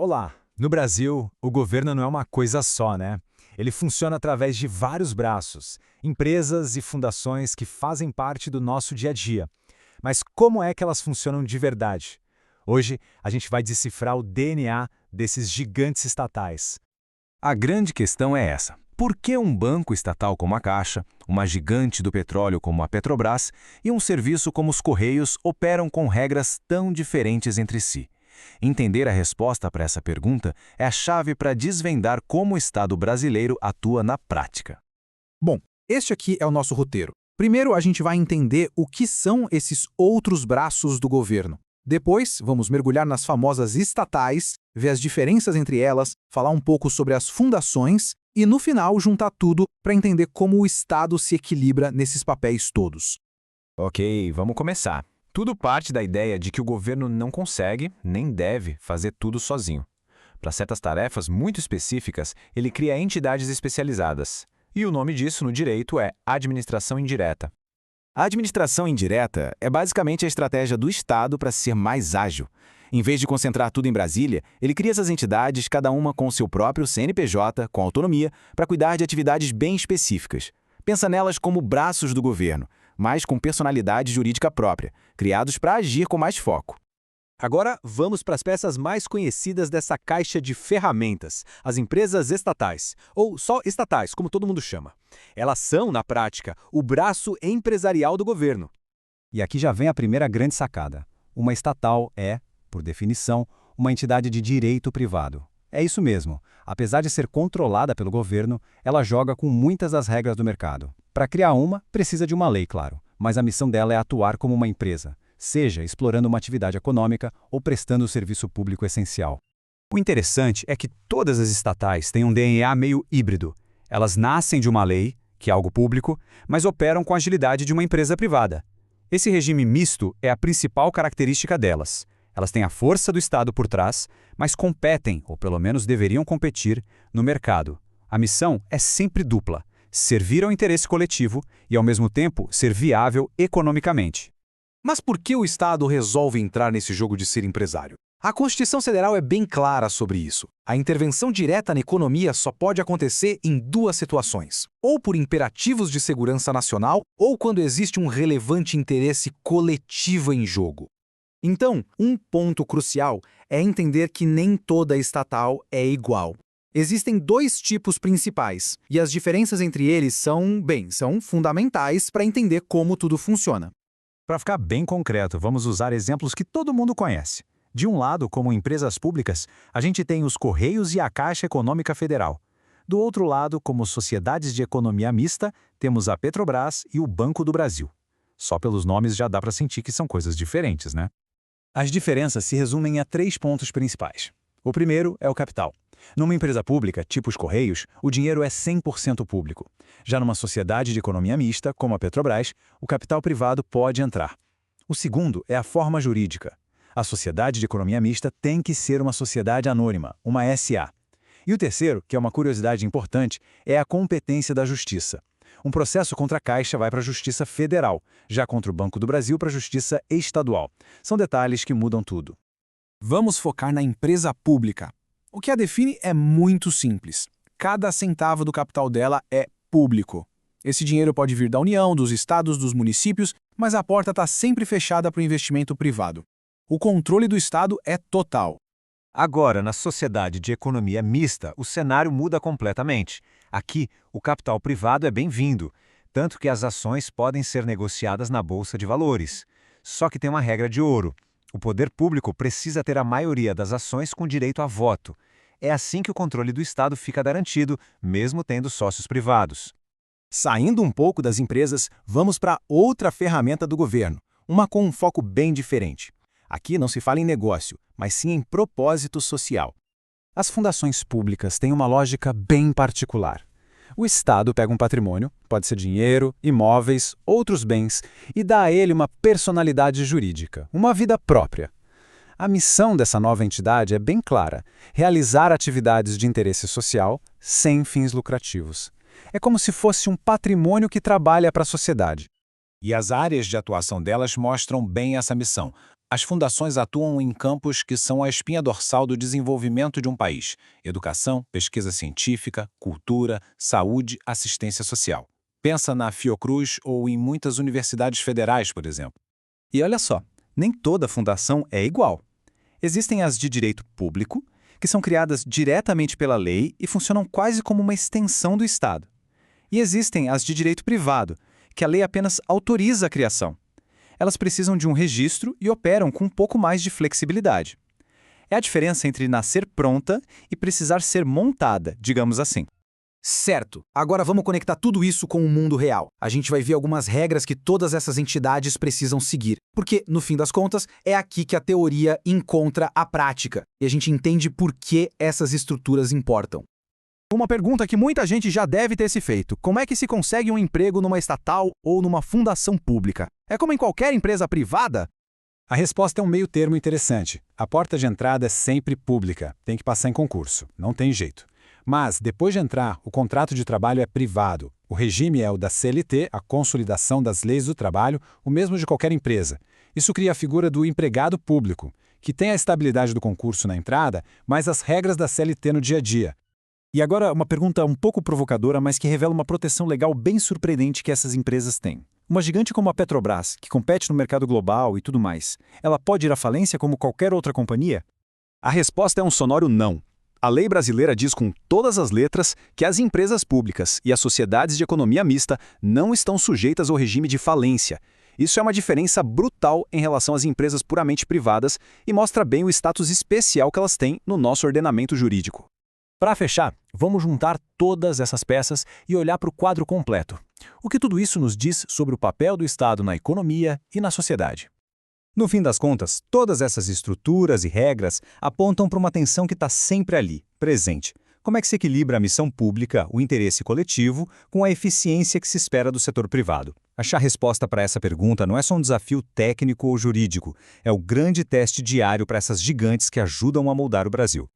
Olá! No Brasil, o governo não é uma coisa só, né? Ele funciona através de vários braços, empresas e fundações que fazem parte do nosso dia a dia. Mas como é que elas funcionam de verdade? Hoje, a gente vai decifrar o DNA desses gigantes estatais. A grande questão é essa. Por que um banco estatal como a Caixa, uma gigante do petróleo como a Petrobras e um serviço como os Correios operam com regras tão diferentes entre si? Entender a resposta para essa pergunta é a chave para desvendar como o Estado brasileiro atua na prática. Bom, este aqui é o nosso roteiro. Primeiro, a gente vai entender o que são esses outros braços do governo. Depois, vamos mergulhar nas famosas estatais, ver as diferenças entre elas, falar um pouco sobre as fundações e, no final, juntar tudo para entender como o Estado se equilibra nesses papéis todos. Ok, vamos começar. Tudo parte da ideia de que o governo não consegue, nem deve, fazer tudo sozinho. Para certas tarefas muito específicas, ele cria entidades especializadas. E o nome disso no direito é administração indireta. A administração indireta é basicamente a estratégia do Estado para ser mais ágil. Em vez de concentrar tudo em Brasília, ele cria essas entidades, cada uma com seu próprio CNPJ, com autonomia, para cuidar de atividades bem específicas. Pensa nelas como braços do governo, mas com personalidade jurídica própria, criados para agir com mais foco. Agora, vamos para as peças mais conhecidas dessa caixa de ferramentas, as empresas estatais, ou só estatais, como todo mundo chama. Elas são, na prática, o braço empresarial do governo. E aqui já vem a primeira grande sacada. Uma estatal é, por definição, uma entidade de direito privado. É isso mesmo. Apesar de ser controlada pelo governo, ela joga com muitas das regras do mercado. Para criar uma, precisa de uma lei, claro, mas a missão dela é atuar como uma empresa, seja explorando uma atividade econômica ou prestando serviço público essencial. O interessante é que todas as estatais têm um DNA meio híbrido. Elas nascem de uma lei, que é algo público, mas operam com a agilidade de uma empresa privada. Esse regime misto é a principal característica delas. Elas têm a força do Estado por trás, mas competem, ou pelo menos deveriam competir, no mercado. A missão é sempre dupla: servir ao interesse coletivo e, ao mesmo tempo, ser viável economicamente. Mas por que o Estado resolve entrar nesse jogo de ser empresário? A Constituição Federal é bem clara sobre isso. A intervenção direta na economia só pode acontecer em duas situações: ou por imperativos de segurança nacional, ou quando existe um relevante interesse coletivo em jogo. Então, um ponto crucial é entender que nem toda estatal é igual. Existem dois tipos principais, e as diferenças entre eles são fundamentais para entender como tudo funciona. Para ficar bem concreto, vamos usar exemplos que todo mundo conhece. De um lado, como empresas públicas, a gente tem os Correios e a Caixa Econômica Federal. Do outro lado, como sociedades de economia mista, temos a Petrobras e o Banco do Brasil. Só pelos nomes já dá para sentir que são coisas diferentes, né? As diferenças se resumem a 3 pontos principais. O primeiro é o capital. Numa empresa pública, tipo os Correios, o dinheiro é 100% público. Já numa sociedade de economia mista, como a Petrobras, o capital privado pode entrar. O segundo é a forma jurídica. A sociedade de economia mista tem que ser uma sociedade anônima, uma SA. E o terceiro, que é uma curiosidade importante, é a competência da justiça. Um processo contra a Caixa vai para a Justiça Federal, já contra o Banco do Brasil para a Justiça Estadual. São detalhes que mudam tudo. Vamos focar na empresa pública. O que a define é muito simples. Cada centavo do capital dela é público. Esse dinheiro pode vir da União, dos estados, dos municípios, mas a porta está sempre fechada para o investimento privado. O controle do Estado é total. Agora, na sociedade de economia mista, o cenário muda completamente. Aqui, o capital privado é bem-vindo, tanto que as ações podem ser negociadas na Bolsa de Valores. Só que tem uma regra de ouro: o poder público precisa ter a maioria das ações com direito a voto. É assim que o controle do Estado fica garantido, mesmo tendo sócios privados. Saindo um pouco das empresas, vamos para outra ferramenta do governo, uma com um foco bem diferente. Aqui não se fala em negócio, mas sim em propósito social. As fundações públicas têm uma lógica bem particular. O Estado pega um patrimônio, pode ser dinheiro, imóveis, outros bens, e dá a ele uma personalidade jurídica, uma vida própria. A missão dessa nova entidade é bem clara: realizar atividades de interesse social sem fins lucrativos. É como se fosse um patrimônio que trabalha para a sociedade. E as áreas de atuação delas mostram bem essa missão. As fundações atuam em campos que são a espinha dorsal do desenvolvimento de um país: educação, pesquisa científica, cultura, saúde, assistência social. Pensa na Fiocruz ou em muitas universidades federais, por exemplo. E olha só, nem toda fundação é igual. Existem as de direito público, que são criadas diretamente pela lei e funcionam quase como uma extensão do Estado. E existem as de direito privado, que a lei apenas autoriza a criação. Elas precisam de um registro e operam com um pouco mais de flexibilidade. É a diferença entre nascer pronta e precisar ser montada, digamos assim. Certo. Agora vamos conectar tudo isso com o mundo real. A gente vai ver algumas regras que todas essas entidades precisam seguir. Porque, no fim das contas, é aqui que a teoria encontra a prática. E a gente entende por que essas estruturas importam. Uma pergunta que muita gente já deve ter se feito: como é que se consegue um emprego numa estatal ou numa fundação pública? É como em qualquer empresa privada? A resposta é um meio termo interessante. A porta de entrada é sempre pública, tem que passar em concurso, não tem jeito. Mas, depois de entrar, o contrato de trabalho é privado. O regime é o da CLT, a Consolidação das Leis do Trabalho, o mesmo de qualquer empresa. Isso cria a figura do empregado público, que tem a estabilidade do concurso na entrada, mas as regras da CLT no dia a dia. E agora, uma pergunta um pouco provocadora, mas que revela uma proteção legal bem surpreendente que essas empresas têm. Uma gigante como a Petrobras, que compete no mercado global e tudo mais, ela pode ir à falência como qualquer outra companhia? A resposta é um sonoro não. A lei brasileira diz com todas as letras que as empresas públicas e as sociedades de economia mista não estão sujeitas ao regime de falência. Isso é uma diferença brutal em relação às empresas puramente privadas e mostra bem o status especial que elas têm no nosso ordenamento jurídico. Para fechar, vamos juntar todas essas peças e olhar para o quadro completo. O que tudo isso nos diz sobre o papel do Estado na economia e na sociedade? No fim das contas, todas essas estruturas e regras apontam para uma tensão que está sempre ali, presente. Como é que se equilibra a missão pública, o interesse coletivo, com a eficiência que se espera do setor privado? Achar resposta para essa pergunta não é só um desafio técnico ou jurídico, é o grande teste diário para essas gigantes que ajudam a moldar o Brasil.